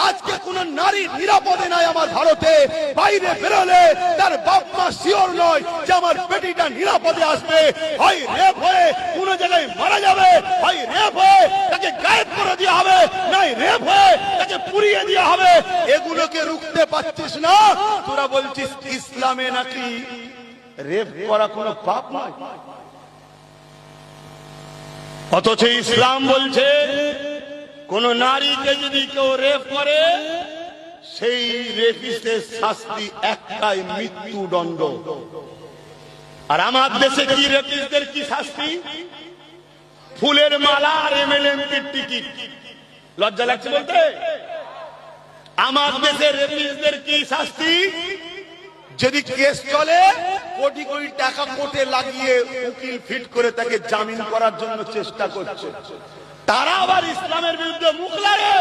আজকে কোন নারী নিরাপদে নাই আমার ভারতে। বাইরে বেরোলে তার বাপ মা শিওর নয় যে আমার বেটিটা নিরাপদে আসবে। হয় রেপ হয়ে কোন জায়গায় মারা যাবে, হয় রেপ হয়ে তাকে গায়েব করে দেওয়া হবে, নাই রেপ হয়ে তাকে পুড়িয়ে দেওয়া হবে। এগুলোকে রুখতে পারছিস না, তোরা বলছিস ইসলামে নাকি রেপ করা কোনো পাপ নয়। অথচ ইসলাম বলছে কোন নারীকে যদি কেউ রেপ করে সেই রেপিস্টের শাস্তি একটাই, মৃত্যুদণ্ড। আর আমার দেশে কি রেপিস্টদের কি শাস্তি? ফুলের মালা আর এমএলএমপির টিকিট। লজ্জা লাগছে বলতে? আমার দেশের রেপিস্টদের কি শাস্তি? যদি কেস চলে কোটি কোটি টাকা কোর্টে লাগিয়ে উকিল ফিট করে তাকে জামিন করার জন্য চেষ্টা করছে। তারা আবার ইসলামের বিরুদ্ধে মুখ লাগে।